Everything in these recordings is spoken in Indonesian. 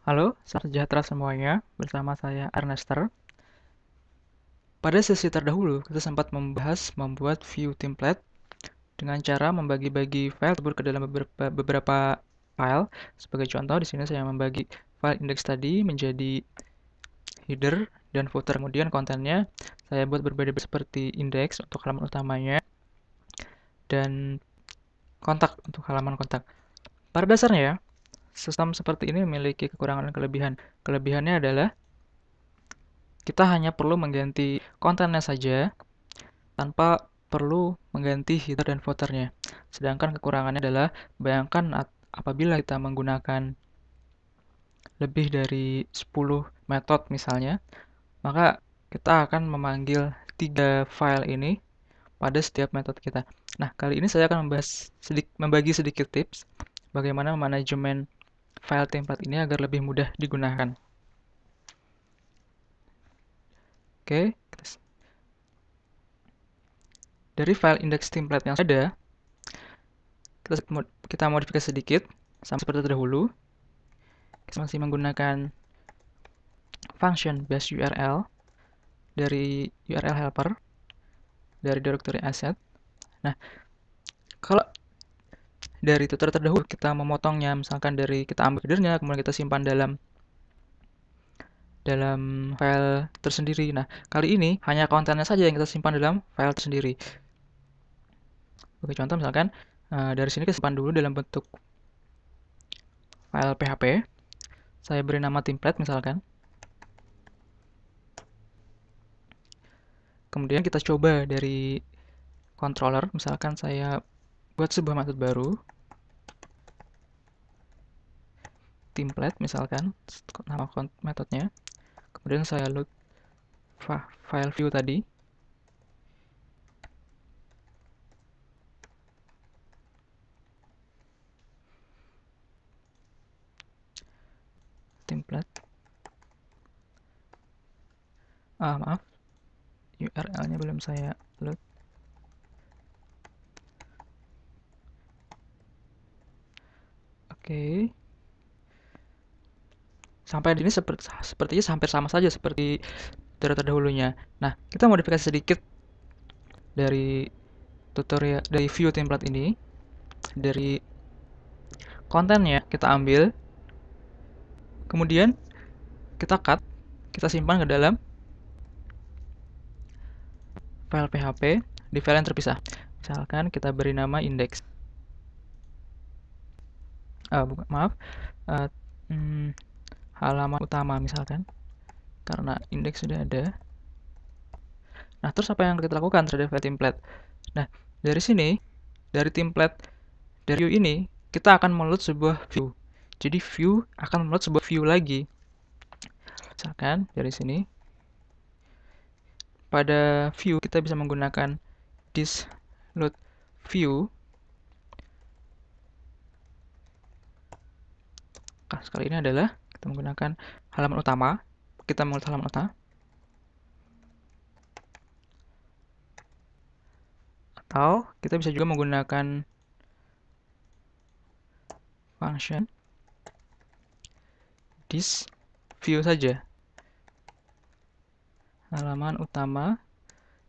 Halo, salam sejahtera semuanya. Bersama saya Ernester. Pada sesi terdahulu, kita sempat membahas membuat view template dengan cara membagi-bagi file tersebut ke dalam beberapa file. Sebagai contoh, di sini saya membagi file index tadi menjadi header dan footer. Kemudian kontennya saya buat berbeda seperti index untuk halaman utamanya dan kontak untuk halaman kontak. Pada dasarnya, sistem seperti ini memiliki kekurangan dan kelebihan. Kelebihannya adalah kita hanya perlu mengganti kontennya saja tanpa perlu mengganti header dan footernya. Sedangkan kekurangannya adalah bayangkan apabila kita menggunakan lebih dari 10 metode misalnya, maka kita akan memanggil 3 file ini pada setiap metode kita. Nah, kali ini saya akan membagi sedikit tips bagaimana manajemen file template ini agar lebih mudah digunakan. Oke, dari file index template yang ada, kita modifikasi sedikit sama seperti terdahulu. Kita masih menggunakan function base URL dari URL helper dari directory asset. Nah, kalau dari tutorial terdahulu kita memotongnya, misalkan dari kita ambil headernya, kemudian kita simpan dalam file tersendiri. Nah, kali ini hanya kontennya saja yang kita simpan dalam file tersendiri. Sebagai contoh, misalkan dari sini kita simpan dulu dalam bentuk file PHP. Saya beri nama template misalkan. Kemudian kita coba dari controller, misalkan saya buat sebuah metode baru, template misalkan, nama metodenya. Kemudian saya load file view tadi. Template. Maaf. URL-nya belum saya load. Oke. Sampai di ini sepertinya hampir sama saja seperti terdahulunya. Nah, kita modifikasi sedikit dari tutorial dari view template ini. Dari kontennya kita ambil. Kemudian kita cut, kita simpan ke dalam file PHP di file yang terpisah. Misalkan kita beri nama index. Maaf. Halaman utama misalkan. Karena index sudah ada. Nah, terus apa yang kita lakukan terhadap file template? Nah, dari sini, dari template, dari view ini, kita akan meload sebuah view. Jadi view akan meload sebuah view lagi. Misalkan dari sini, pada view kita bisa menggunakan this load view. Kali ini adalah kita menggunakan halaman utama. Kita meload halaman utama. Atau kita bisa juga menggunakan function this view saja. Halaman utama.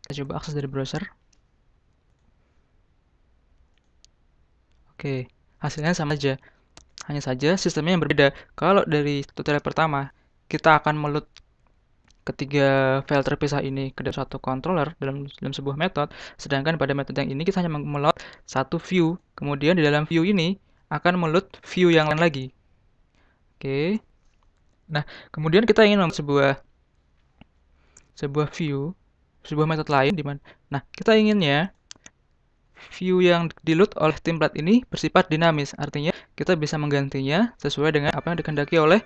Kita coba akses dari browser. Oke, hasilnya sama saja. Hanya saja sistemnya yang berbeda. Kalau dari tutorial pertama, kita akan meload ketiga file terpisah ini ke dalam satu controller dalam sebuah metode, sedangkan pada metode yang ini kita hanya meload satu view. Kemudian di dalam view ini akan meload view yang lain lagi. Oke. Nah, kemudian kita ingin membuat sebuah view, sebuah metode lain di mana. Nah, kita inginnya view yang di-load oleh template ini bersifat dinamis. Artinya, kita bisa menggantinya sesuai dengan apa yang dikehendaki oleh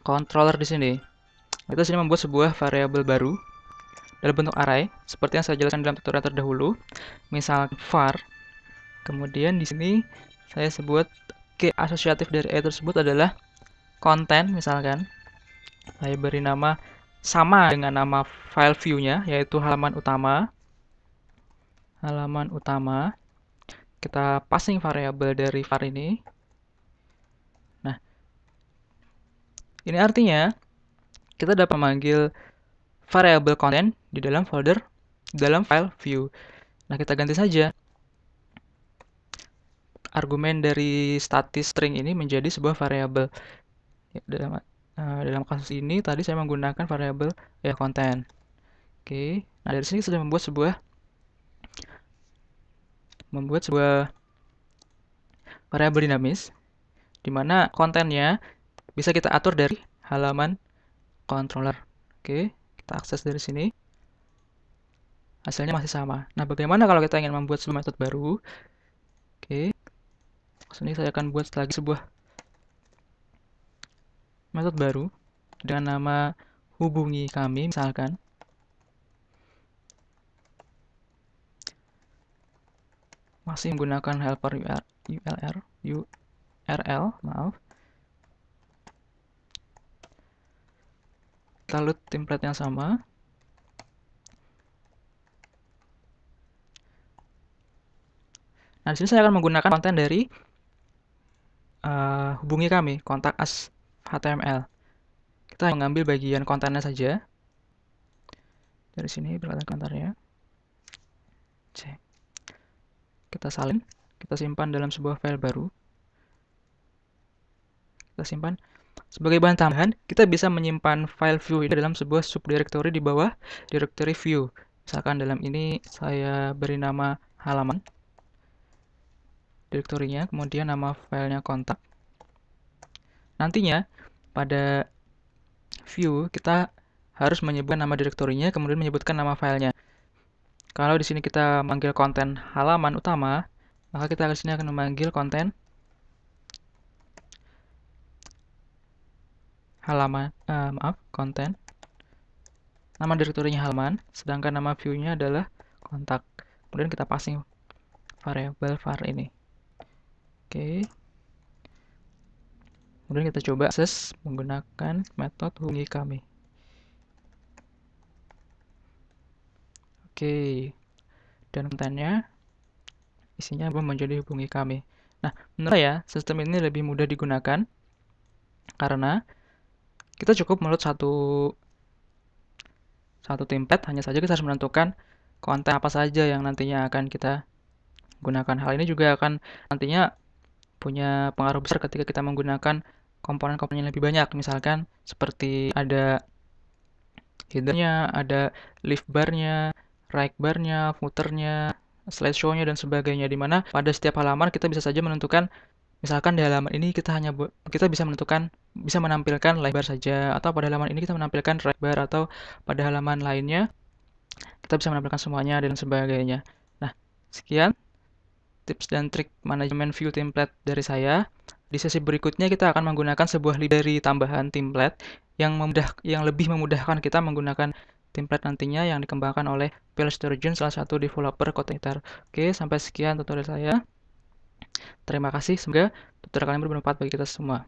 controller di sini. Kita sini membuat sebuah variabel baru dalam bentuk array, seperti yang saya jelaskan dalam tutorial terdahulu. Misal var. Kemudian di sini saya sebut key asosiatif dari array tersebut adalah konten, misalkan. Saya beri nama sama dengan nama file view-nya, yaitu halaman utama. Halaman utama. Kita passing variabel dari var ini. Nah, Ini artinya kita dapat memanggil variabel konten di dalam folder, dalam file view. Nah, kita ganti saja argumen dari statis string ini menjadi sebuah variabel. Ya, dalam kasus ini tadi saya menggunakan variabel ya konten. Oke, nah dari sini sudah membuat sebuah variabel dinamis di mana kontennya bisa kita atur dari halaman controller. Oke, kita akses dari sini. Hasilnya masih sama. Nah, bagaimana kalau kita ingin membuat sebuah metode baru? Oke, sini saya akan buat lagi sebuah metode baru dengan nama hubungi kami misalkan. Masih menggunakan helper URL, maaf. Kita load template yang sama. Nah, di sini saya akan menggunakan konten dari hubungi kami, kontak us HTML. Kita mengambil bagian kontennya saja. Dari sini berkaitan kontennya. Cek. Kita salin, kita simpan dalam sebuah file baru. Kita simpan. Sebagai bahan tambahan, kita bisa menyimpan file view ini dalam sebuah subdirectory di bawah directory view. Misalkan dalam ini saya beri nama halaman direktorinya, kemudian nama filenya kontak. Nantinya pada view kita harus menyebutkan nama direktorinya, kemudian menyebutkan nama filenya. Kalau di sini kita memanggil konten halaman utama, maka kita di sini akan memanggil konten halaman, konten. Nama direktorinya halaman, sedangkan nama view-nya adalah kontak. Kemudian kita passing variabel var ini. Oke. Kemudian kita coba akses menggunakan metode hubungi kami. Oke. Dan kontennya isinya menjadi hubungi kami. Nah, menurut saya sistem ini lebih mudah digunakan karena kita cukup meload satu template, hanya saja kita harus menentukan konten apa saja yang nantinya akan kita gunakan. Hal ini juga akan nantinya punya pengaruh besar ketika kita menggunakan komponen-komponen yang lebih banyak. Misalkan seperti ada header-nya, ada lift bar-nya, right bar-nya, footer-nya, slideshow-nya, dan sebagainya. Dimana pada setiap halaman kita bisa saja menentukan, misalkan di halaman ini kita bisa menampilkan live bar saja, atau pada halaman ini kita menampilkan right bar, atau pada halaman lainnya kita bisa menampilkan semuanya dan sebagainya. Nah, sekian tips dan trik manajemen view template dari saya. Di sesi berikutnya kita akan menggunakan sebuah library tambahan template yang lebih memudahkan kita menggunakan template nantinya yang dikembangkan oleh Phil Sturgeon, salah satu developer Kotlin. Oke, sampai sekian tutorial saya. Terima kasih, semoga tutorial kalian bermanfaat bagi kita semua.